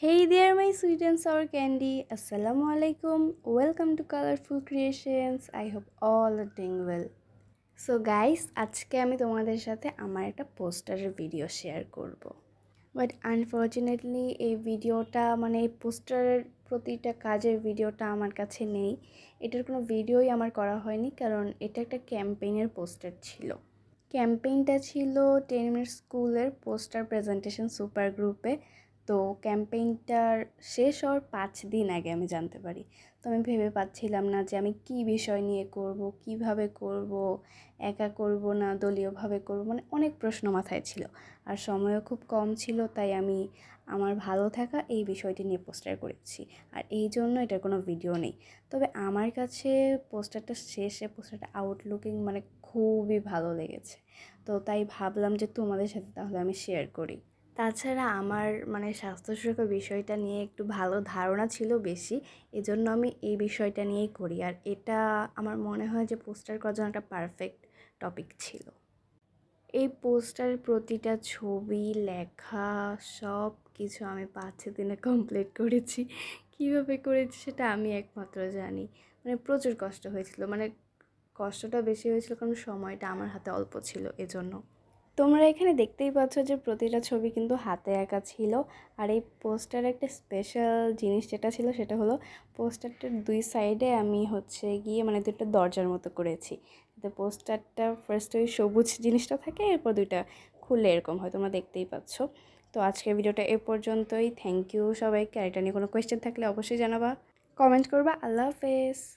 Hey there, my sweet and sour candy. Assalamu alaikum. Welcome to Colorful Creations. I hope all are doing well. So guys, আজকে আমি তোমাদের সাথে আমার একটা পোস্টারের video share করব। But unfortunately এই ভিডিওটা এই পোস্টারের প্রতিটা কাজের ভিডিওটা আমার কাছে নেই। এটার কোনো ভিডিওই আমার করা হয়নি, কারণ এটা একটা ক্যাম্পেইনের পোস্টার ছিল। ক্যাম্পেইনটা ছিল 10 মিনিট স্কুলের পোস্টার প্রেজেন্টেশন সুপার গ্রুপে। তো ক্যাম্পেইনটার শেষ হওয়ার 5 দিন আগে আমি জানতে পারি। তো আমি ভেবে পাচ্ছিলাম না যে আমি কী বিষয় নিয়ে করব, কিভাবে করব, একা করব না দলীয়ভাবে করব, অনেক প্রশ্ন মাথায় ছিল। আর সময়ও খুব কম ছিল, তাই আমি আমার ভালো থাকা এই বিষয়টি নিয়ে পোস্টার করেছি। আর এই জন্য এটার কোনো ভিডিও নেই। তবে আমার কাছে পোস্টারটা আউটলুকিং খুবই ভালো লেগেছে। তো তাই ভাবলাম যে তোমাদের সাথে তাহলে আমি শেয়ার করি। তাছাড়া আমার স্বাস্থ্য সুরক্ষা বিষয়টা নিয়ে একটু ভালো ধারণা ছিল বেশি, এজন্য আমি এই বিষয়টা নিয়েই করি। আর এটা আমার মনে হয় যে পোস্টার করার জন্য একটা পারফেক্ট টপিক ছিল। এই পোস্টারের প্রতিটা ছবি, লেখা সব কিছু আমি 5-6 দিনে কমপ্লিট করেছি। কীভাবে করেছি সেটা আমি একমাত্র জানি। প্রচুর কষ্ট হয়েছিল, কষ্টটা বেশি হয়েছিল কারণ সময়টা আমার হাতে অল্প ছিল এজন্য। তোমরা এখানে দেখতেই পাচ্ছ যে প্রতিটা ছবি কিন্তু হাতে আঁকা ছিল। আর এই পোস্টারে একটা স্পেশাল জিনিস যেটা ছিল সেটা হলো পোস্টারটার 2 সাইডে আমি গিয়ে দুটো দরজার মতো করেছি, যাতে পোস্টারটা ফার্স্টে ওই সবুজ জিনিসটা থাকে, এরপর 2টা খুলে এরকম হয়, তোমরা দেখতেই পাচ্ছ। তো আজকের ভিডিওটা এ পর্যন্তই। থ্যাংক ইউ সবাইকে। আর এটা নিয়ে কোনো কোয়েশ্চেন থাকলে অবশ্যই জানাবা, কমেন্ট করবা। আল্লাহ হাফেজ।